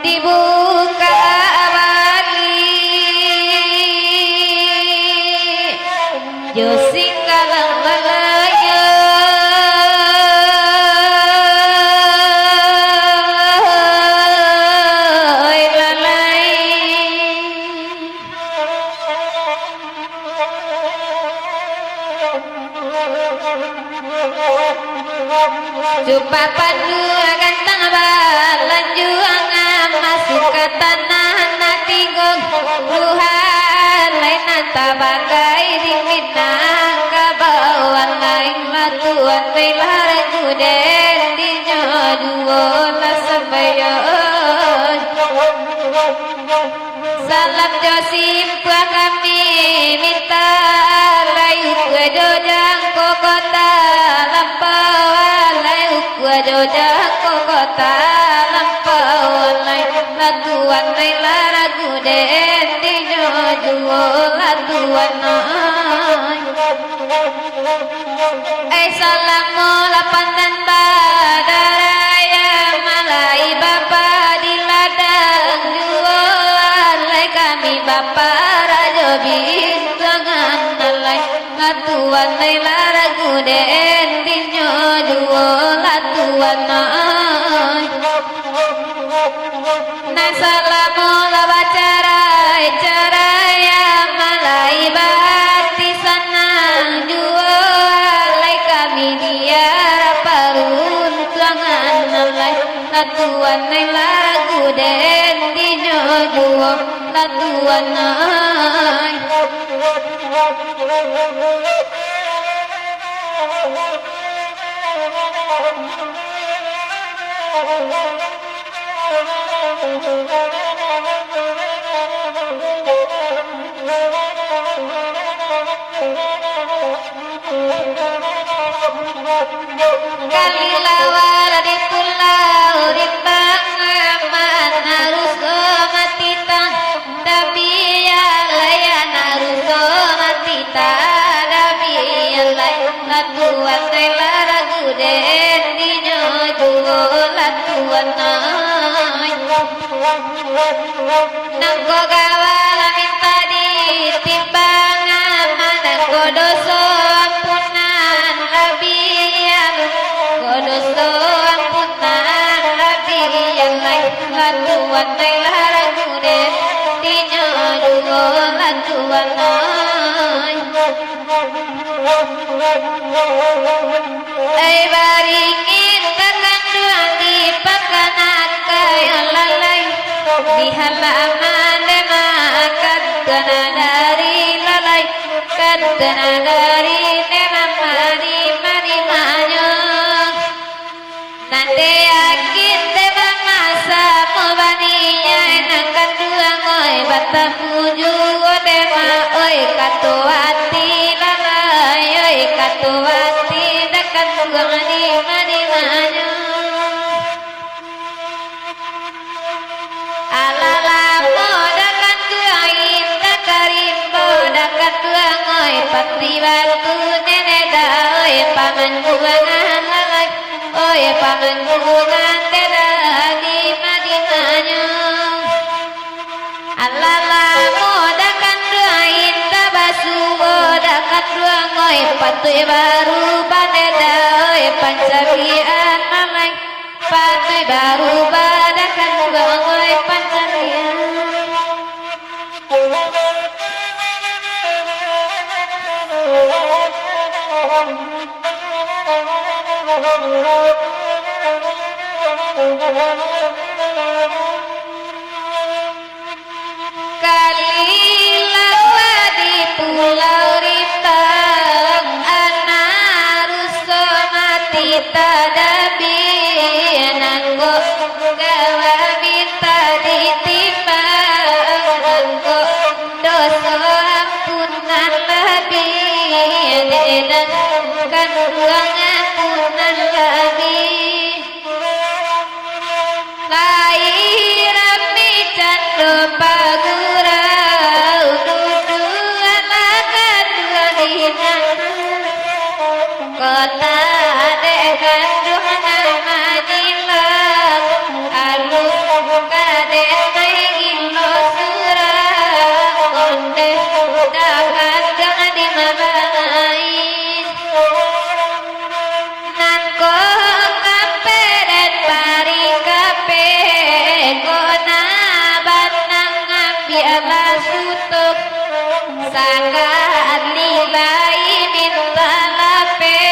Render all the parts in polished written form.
dibuka wali Josing kalang balaya lalai Jumpa padu gantang balan juangan masuk ke tanah nanti gongluhan lain nanta bagai di minang kabawan lain latuan belar guden di nyoduo la sembayon salam josim pua kami minta layu ke dodang kokota lampauan layu ke dodang kokota lampauan layu latuan laila ragu den di nyoduo latuan salamu lapan dan badaraya malai bapa di ladang jualan lai kami bapa rajo bintangan nalai latuan lai laragu den di nyoduo latuan na salamu labacarai caraya malai bati sanang jualan lai kami dia parun tuangan nalai latuan lai lagu den di nyoduo latuan Kalilawar di pulau rimbang aman harus mati tang tapi layan harus mati tapi layan latuan laragu den di nyoduo latuan nangko gawal minta ditimbang aman nangko doso ampunan labian kodoso ampunan labian latuan laragu den di nyoduo latuan baringin takkan duang di pakanakai lalai di halaman demakat kena dari lalai kena dari nemamari marimanyo nanti yakin demam masa mubaninya enakan duang oi batamu juga dema oi katuati lalai oi katuati dekat duang di marimanyo alalamu dekat duang indah karimbo dekat duang oi patri batu neneda oi paman buangan lalai oi paman buangan teda di madinanya alalamu dekat duang indah basubo dekat duang oi patui baru badeda oi pancabian lalai patui baru badakan duang oi pancabian Kalilawa di pulau rimbang anaruso mati tadabi nanggo gawa minta ditimbang nanggo doso ampunan labi dan kan ruang ampunan labi bala sutuk sangat libai minta lape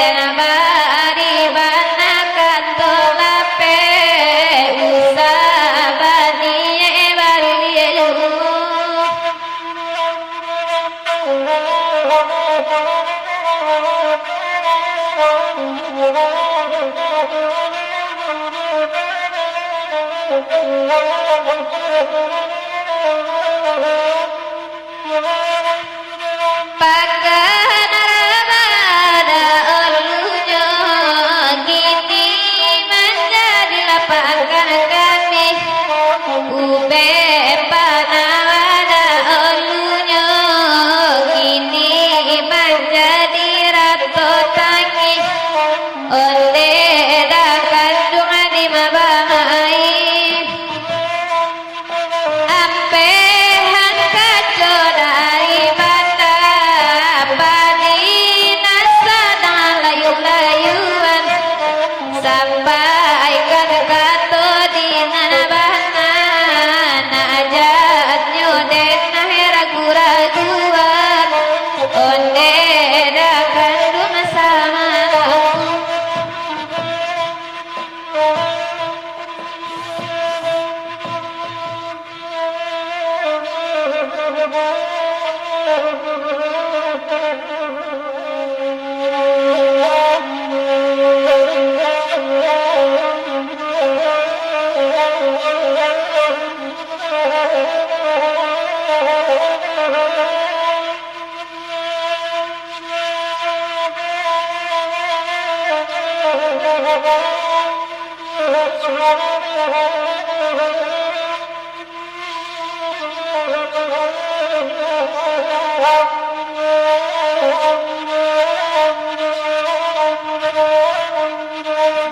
dan bari bana kanto lape usabani barilu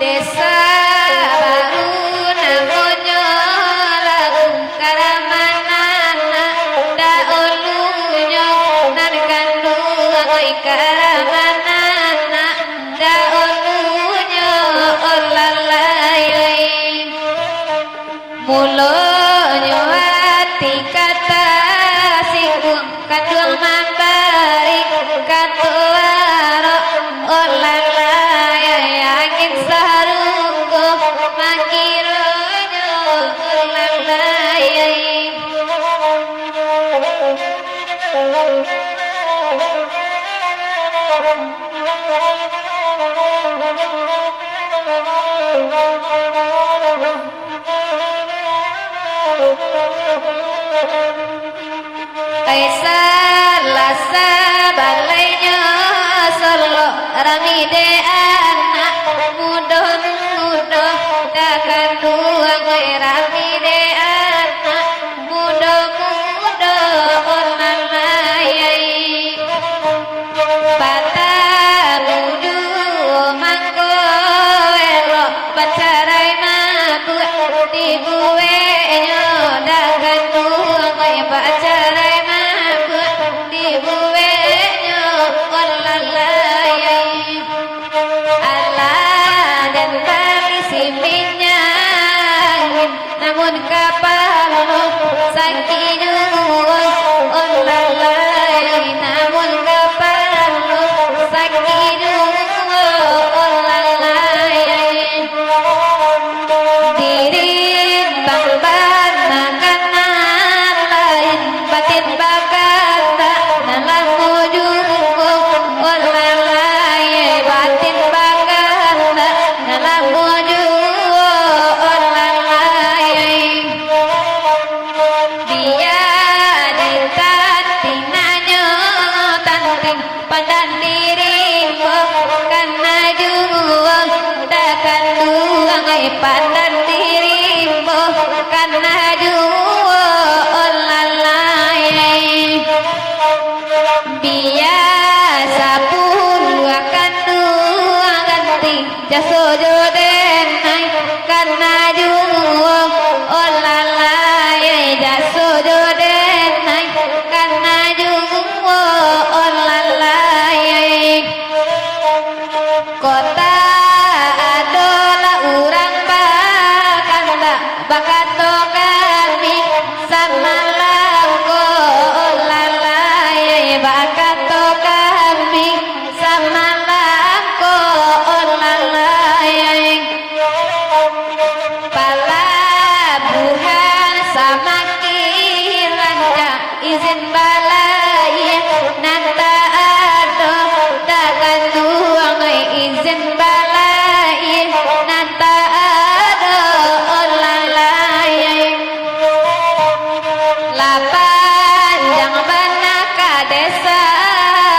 desa baru namonyo lagu karamanana da olunyo nan kandung oi karamanana da olunyo olalai mulonyo hati kata singgung kandung mambari katuaro olalai angin sarunggo makironyo olalai Aisa lasa balainya solo ramide anak muda takkan dua gue ramide anak muda olalai bata mudu mangko elo bacarai mabu di gue nyo takkan dua gue bacarai namun kapalo sakinya olalai namun kapalo sakinya olalai diri bangban makanan lain batin bakata dalam wujud olalai batin bakata dalam wujud padan diri karena jua takkan dua ngai padan diri karena jua olalai biasa pun akan dua ganti jaso joden nai karena jua olalai jaso joden nai karena jua olalai kota adalah urang bakanda bakato kami sama semakin lancar izin balai nanta ado dagan tuang izin balai nanta ado olalai lapan jang banaka desa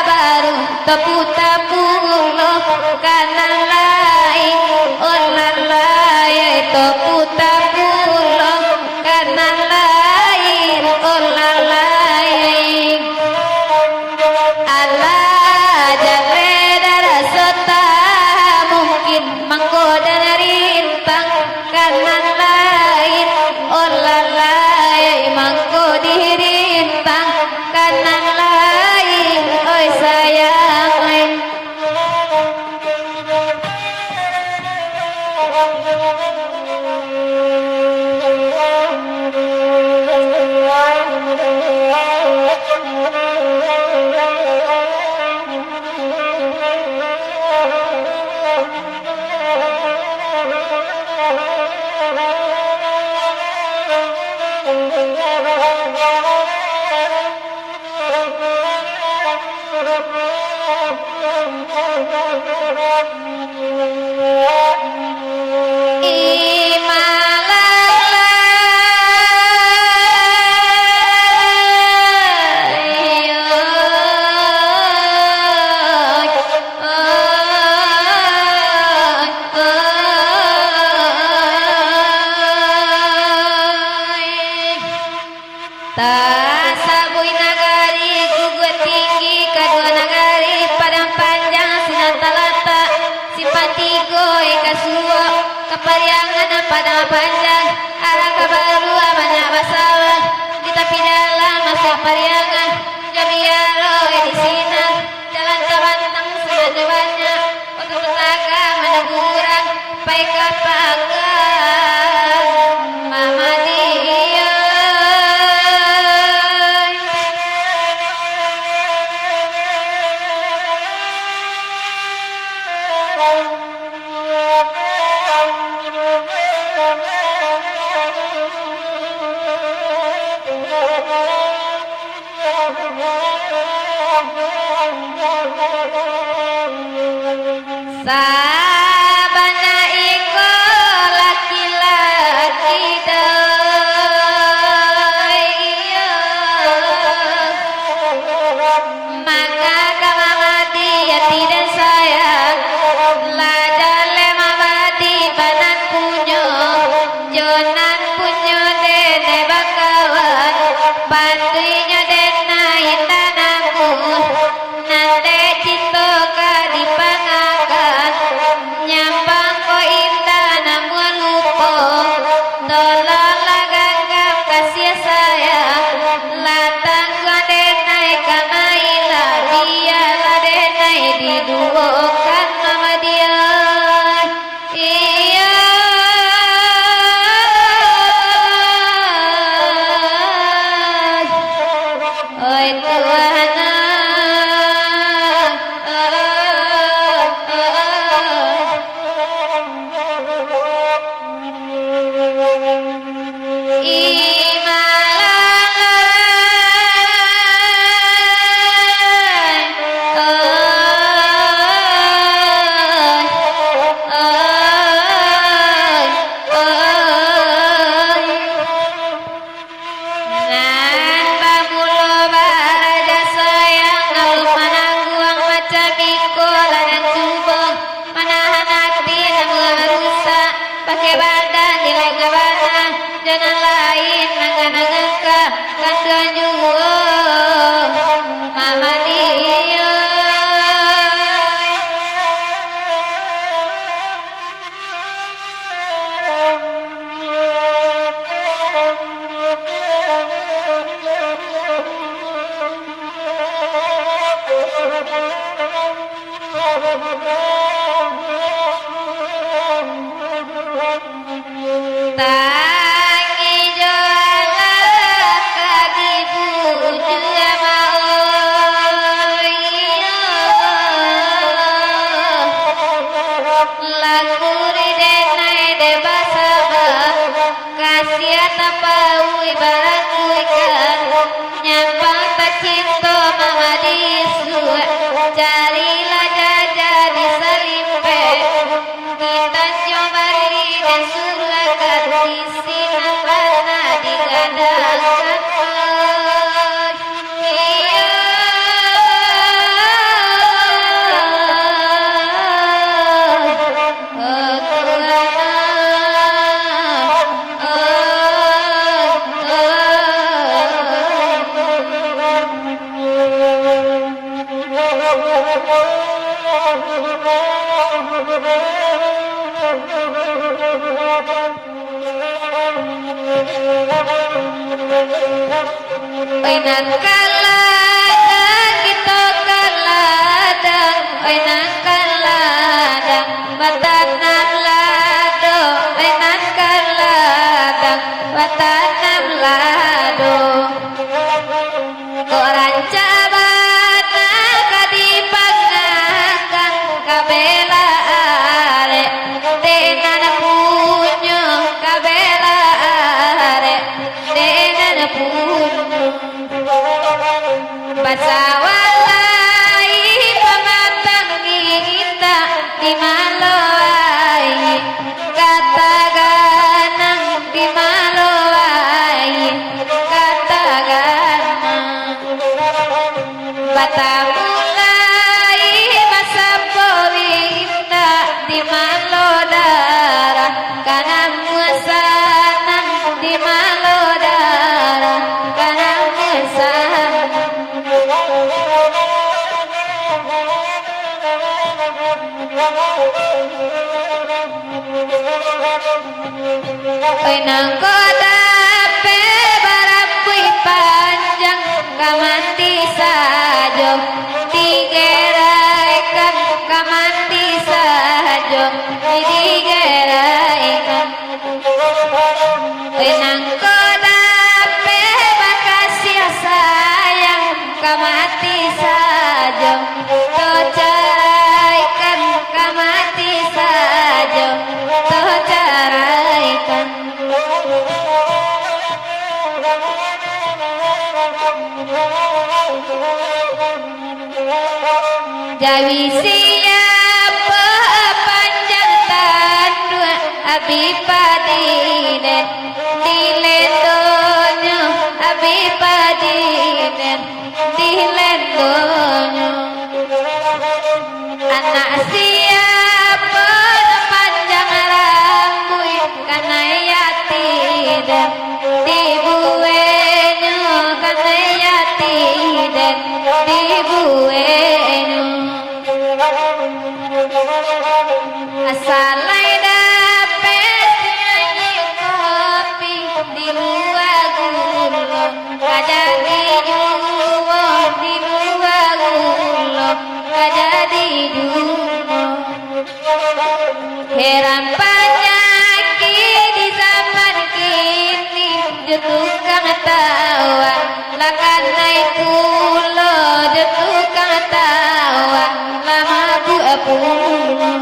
baru tepu-tepu loh kanan lain olalai tepu-tepu loh kanan lain olalai ala jale darasota mungkin manggoda rintang kanan lain olalai manggo dirintang kanan lain oi sayang Tasabui nagari gugut tinggi kedua nagari padang panjang sinan talata simpatigo ikasuo kepariangan padang panjang arah kabaru banyak masalah di tapi dalam masa pariangan jamiaro di sini jalan kawantang sengaja banyak untuk telaga menegurang baik kapagan mama dia sabana iko laki-laki daya maka kamamati ya tidak sayang lajale mabadi banan punyo jonan punyo dene bakawan bantuinya dena indanamun nande cinto kadipangakan nyambang ko indana mualupo tolong laganggap kasih sayang latang gadenai kamaila dia ladenai diduokan mama dia iya oi tuana pakai badan di lega badan jangan lain nangan-nanganka kanduan juga mama dia tangi tapawi barang kuikan nyapa tak cinta mamadisu carilah jadi salimpe kita coba di surga kasih nama digadangkan Oinan kaladang kita kaladang oinan kaladang batanan lado oinan kaladang batanan lado koran cabana kadipangakan kabela are tenan punyo kabela are tenan punyo pasawalai pamatang kita di maloai kataganang di maloai kataganang patawulai pasapowinda di malodara kanang muasanang di malodara kanang muasanang Oy nang kodape barapui panjang kamanti sajo digeraikan kamanti sajo digeraikan Oy nang kodape bakasih sayang kamati sajo tocaraikan kamati sajo tocaraikan Jawi siapa panjang tandua abi padinen dilendonyo abi padinen dilendonyo anak siapa panjang rambut kana yatiden dibuenyo kana yatiden dibuenyo asalai dapet nyanyi kopi di luar gulung kajadi juwo di luar gulung kajadi juwo heran penyakit di zaman kini jetukang tawa lakan naik kulo jetukang tawa lama bu pulo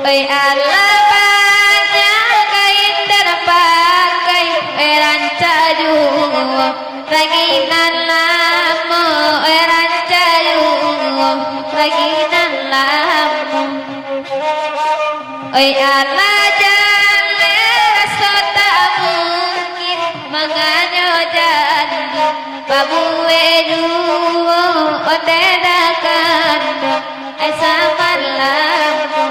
Oi Allah banyak kain dan pakai ranca juwo raginan lamo ranca juwo raginan lamo Oi Allah jale rasa tak mungkin menganyo janji babuwe juwo otedakan esaman lamo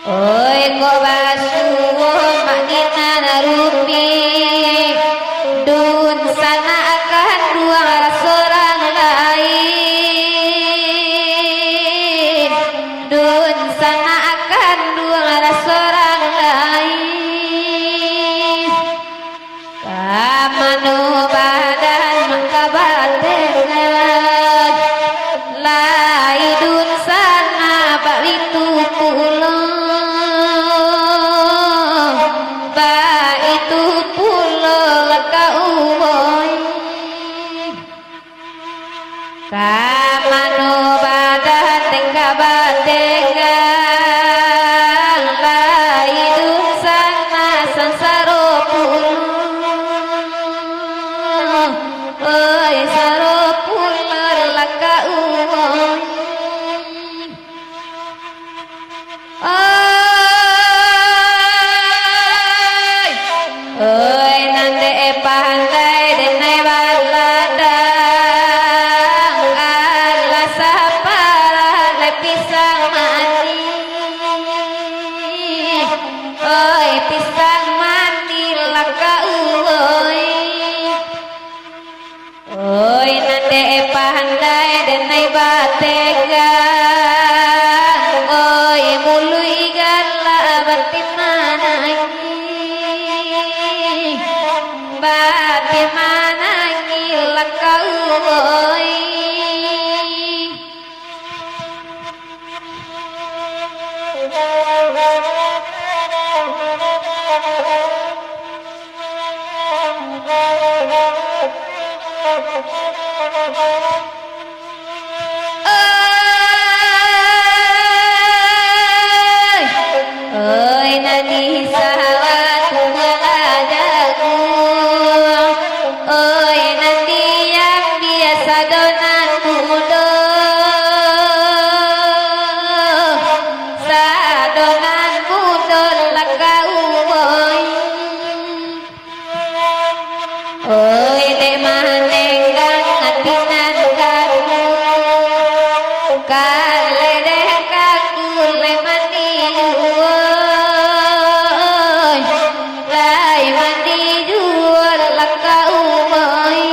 oi kok basuh makdinan rupi dun sana akan dua seorang lain dun sana akan dua seorang lain kamanu badan makabatengan laidun sana baitu pulang baitu pulang kauoi kamanu badan tengkabatengan laidun sana sansaro pulang oi saro pulang lakauoi oi nande pandai denai baladang ala sapara le pisang mani oi pisang mani lakauoi oi nande pandai denai bategang oi mului gala batimanangi batimanangi lakauoi oi nadi sawatu ngadaku oi nadi yang biasa donan mudo sadonan mudo lakauoi oi de manengang atinan kaku kale de kaku le mani uoi lai mani jual lakauoi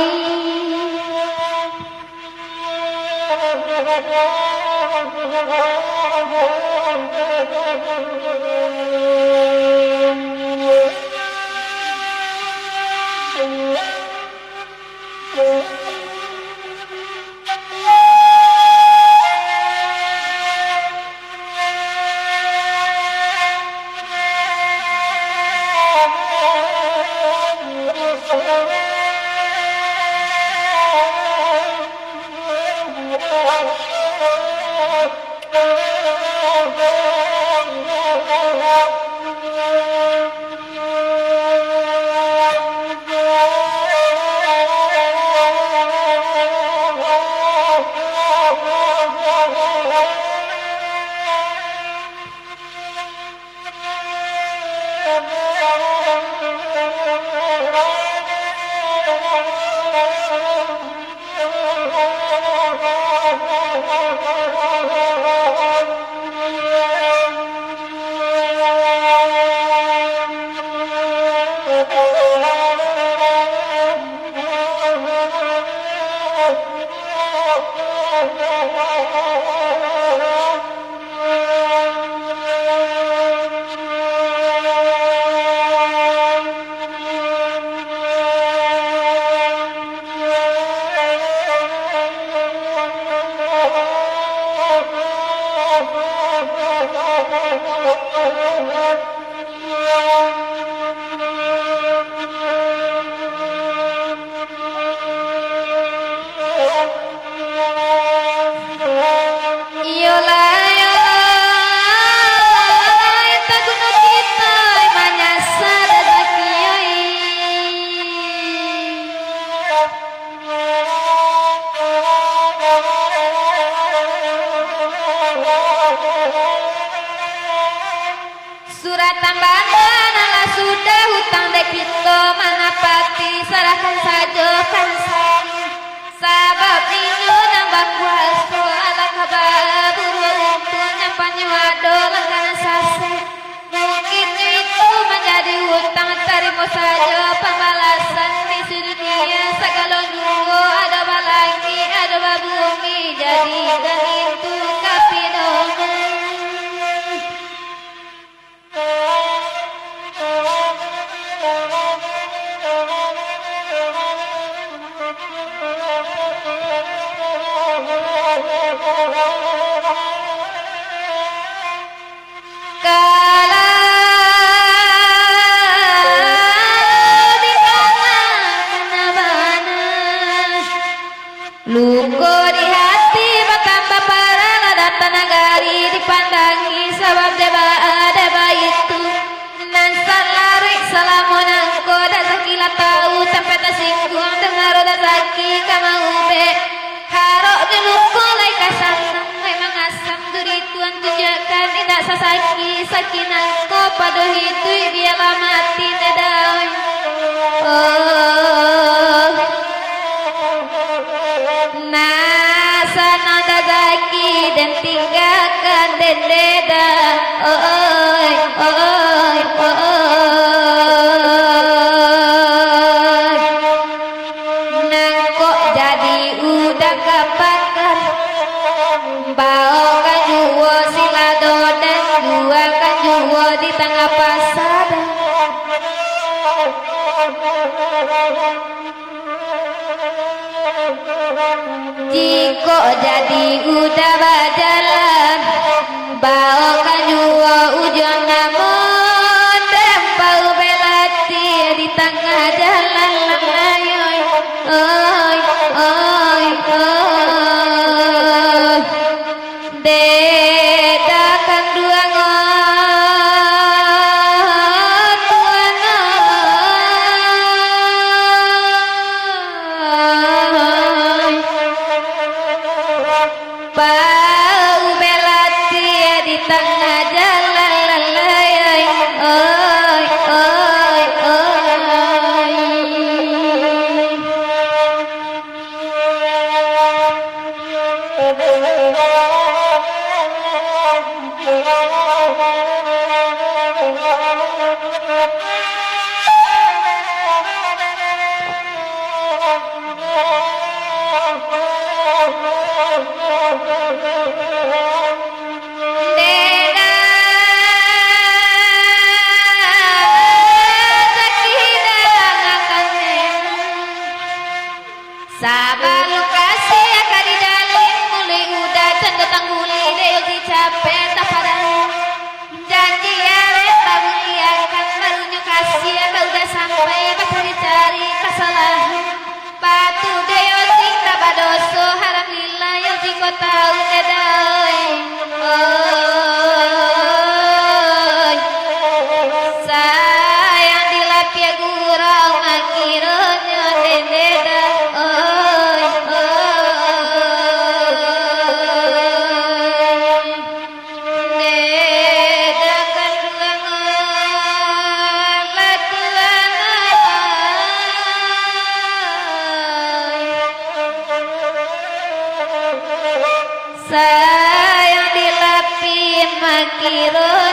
Surat tambahan ala sudah hutang dekito manapati serahkan saja kansan sabab inyo nambah kuasa ala kabar burung tuanya panyo ado langganan sase tunjukkan tidak sasaki sakinah ko pada hidup dia mati nedai oh nasa nada zaki dan tinggalkan dendeda oh nang kok jadi udah kapakan bau kanjuwo silado dan jual kanjuwo di tengah pasar jiko jadi udah berjalan bau kanjuwo ujung namun tempau belati di tengah jalan langayoy oi oi oi dedakan dua ngon tuana bau belati di tengah jalan lalai oi oi sabar lokasi akan di dalam mulai udah cendet tangguli deo dicapai tak pada janji ya tak muliakan barunya kasih akan udah sampai bakal dicari kesalahan batu deo sing tak badoso haram lila yang jiko tahu nedai sayang dilapia gurau ngakironya dendeda sayang dilapin makiro